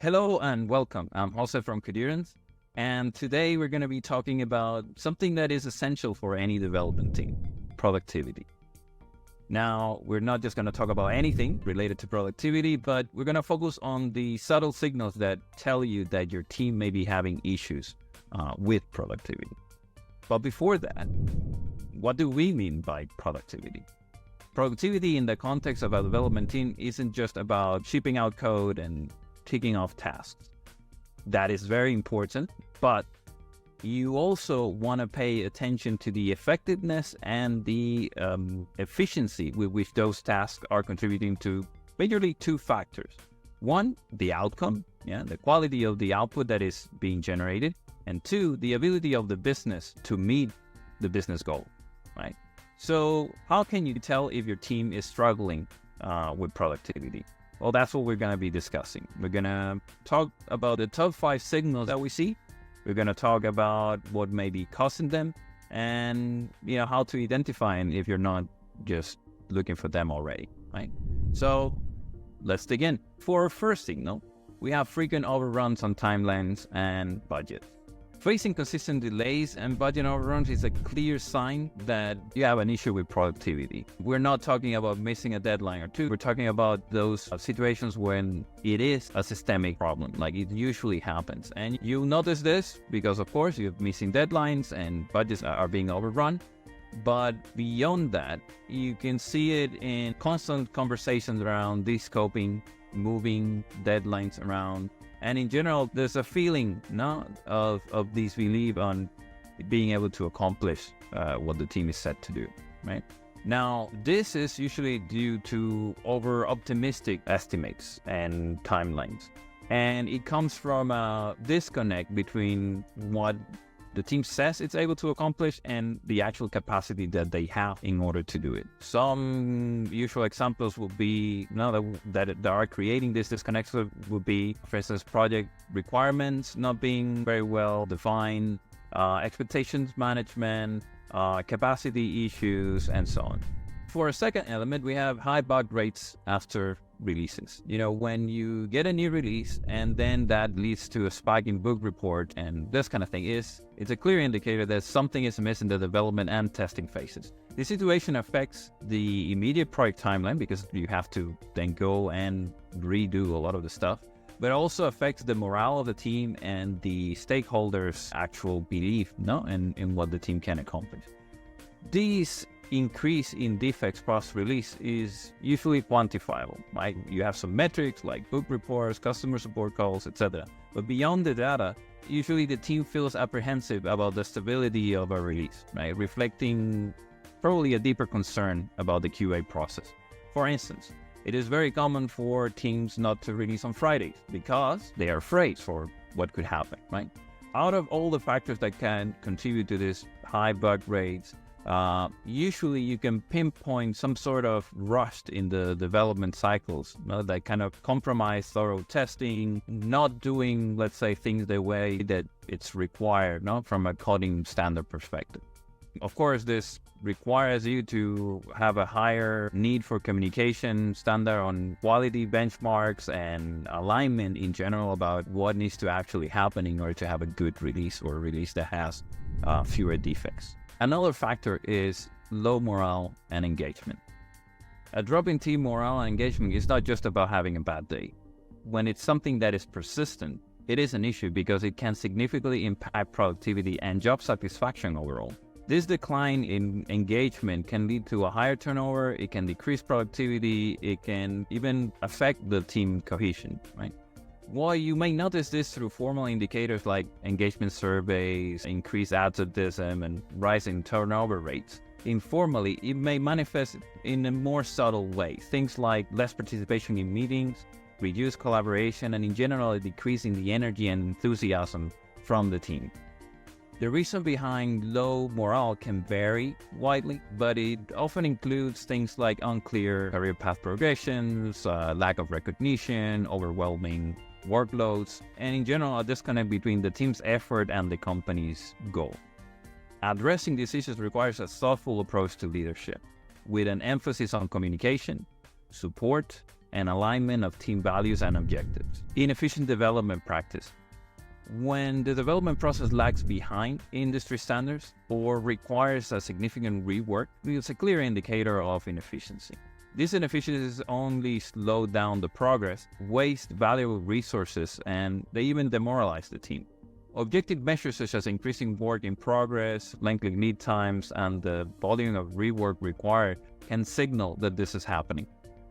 Hello and welcome. I'm Jose from Codurance, and today we're going to be talking about something that is essential for any development team: productivity. Now, we're not just going to talk about anything related to productivity, but we're going to focus on the subtle signals that tell you that your team may be having issues with productivity. But before that, what do we mean by productivity? Productivity in the context of a development team isn't just about shipping out code and ticking off tasks. That is very important, but you also want to pay attention to the effectiveness and the efficiency with which those tasks are contributing to majorly two factors. One, the outcome, the quality of the output that is being generated, and two, the ability of the business to meet the business goal, right? So how can you tell if your team is struggling with productivity? Well, that's what we're going to be discussing. We're going to talk about the top 5 signals that we see. We're going to talk about what may be causing them and, how to identify them if you're not just looking for them already, right? So let's dig in. For our first signal, we have frequent overruns on timelines and budget. Facing consistent delays and budget overruns is a clear sign that you have an issue with productivity. We're not talking about missing a deadline or two. We're talking about those situations when it is a systemic problem, like it usually happens. And you'll notice this because, of course, you're missing deadlines and budgets are being overrun. But beyond that, you can see it in constant conversations around de-scoping, moving deadlines around. And in general, there's a feeling of disbelief on being able to accomplish what the team is set to do, right? Now, this is usually due to over-optimistic estimates and timelines. And it comes from a disconnect between what the team says it's able to accomplish and the actual capacity that they have in order to do it. Some usual examples would be that are creating this disconnect would be, for instance, project requirements not being very well defined, expectations management, capacity issues, and so on. For a second element, we have high bug rates after releases. When you get a new release and then that leads to a spike in bug report and this kind of thing, it's a clear indicator that something is amiss in the development and testing phases. This situation affects the immediate project timeline because you have to then go and redo a lot of the stuff, but it also affects the morale of the team and the stakeholders' actual belief in what the team can accomplish. These increase in defects post-release is usually quantifiable, right? You have some metrics like bug reports, customer support calls, etc. But beyond the data, usually the team feels apprehensive about the stability of a release, right? Reflecting probably a deeper concern about the QA process. For instance, it is very common for teams not to release on Fridays because they are afraid for what could happen, right? Out of all the factors that can contribute to this high bug rates, usually you can pinpoint some sort of rust in the development cycles that kind of compromise thorough testing, not doing, let's say, things the way that it's required, from a coding standard perspective. Of course, this requires you to have a higher need for communication standard on quality benchmarks and alignment in general about what needs to actually happen in order to have a good release or a release that has fewer defects. Another factor is low morale and engagement. A drop in team morale and engagement is not just about having a bad day. When it's something that is persistent, it is an issue because it can significantly impact productivity and job satisfaction overall. This decline in engagement can lead to a higher turnover, it can decrease productivity, it can even affect the team cohesion, right? While you may notice this through formal indicators like engagement surveys, increased absenteeism, and rising turnover rates, informally it may manifest in a more subtle way. Things like less participation in meetings, reduced collaboration, and in general a decrease in the energy and enthusiasm from the team. The reason behind low morale can vary widely, but it often includes things like unclear career path progressions, lack of recognition, overwhelming workloads, and in general a disconnect between the team's effort and the company's goal. Addressing these issues requires a thoughtful approach to leadership, with an emphasis on communication, support, and alignment of team values and objectives. Inefficient development practice. When the development process lags behind industry standards or requires a significant rework, it's a clear indicator of inefficiency. These inefficiencies only slow down the progress, waste valuable resources, and they even demoralize the team. Objective measures such as increasing work in progress, lengthy lead times, and the volume of rework required can signal that this is happening.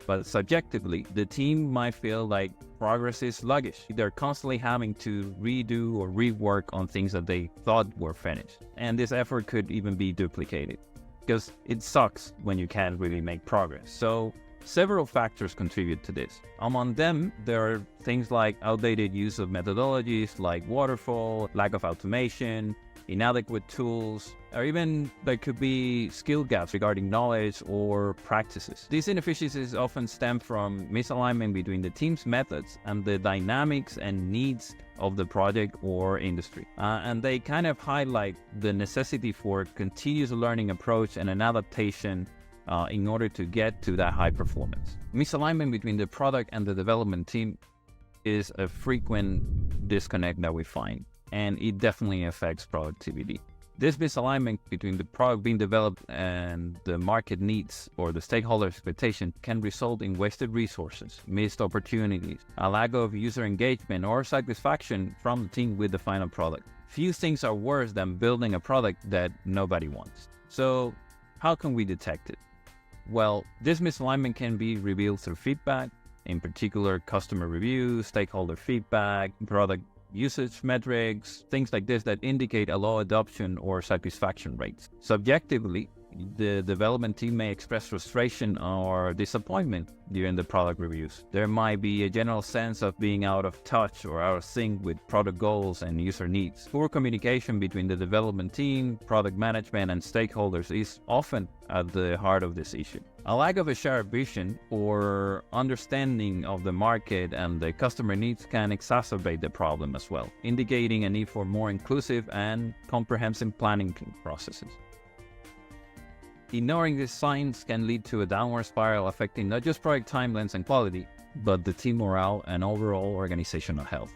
But subjectively, the team might feel like progress is sluggish. They're constantly having to redo or rework on things that they thought were finished. And this effort could even be duplicated, because it sucks when you can't really make progress. So several factors contribute to this. Among them, there are things like outdated use of methodologies like waterfall, lack of automation, inadequate tools, or even there could be skill gaps regarding knowledge or practices. These inefficiencies often stem from misalignment between the team's methods and the dynamics and needs of the project or industry. And they kind of highlight the necessity for continuous learning approach and an adaptation in order to get to that high performance. Misalignment between the product and the development team is a frequent disconnect that we find, and it definitely affects productivity. This misalignment between the product being developed and the market needs or the stakeholder expectation can result in wasted resources, missed opportunities, a lack of user engagement or satisfaction from the team with the final product. Few things are worse than building a product that nobody wants. So how can we detect it? Well, this misalignment can be revealed through feedback, in particular customer reviews, stakeholder feedback, product usage metrics, things like this that indicate a low adoption or satisfaction rates. Subjectively, the development team may express frustration or disappointment during the product reviews. There might be a general sense of being out of touch or out of sync with product goals and user needs. Poor communication between the development team, product management, and stakeholders is often at the heart of this issue. A lack of a shared vision or understanding of the market and the customer needs can exacerbate the problem as well, indicating a need for more inclusive and comprehensive planning processes. Ignoring these signs can lead to a downward spiral affecting not just project timelines and quality, but the team morale and overall organizational health.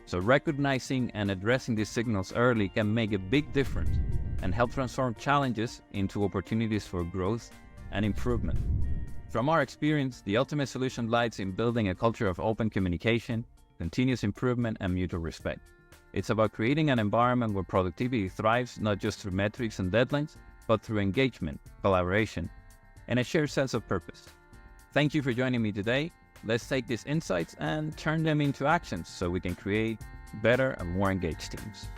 So recognizing and addressing these signals early can make a big difference and help transform challenges into opportunities for growth and improvement. From our experience, the ultimate solution lies in building a culture of open communication, continuous improvement, and mutual respect. It's about creating an environment where productivity thrives not just through metrics and deadlines, but through engagement, collaboration, and a shared sense of purpose. Thank you for joining me today. Let's take these insights and turn them into actions so we can create better and more engaged teams.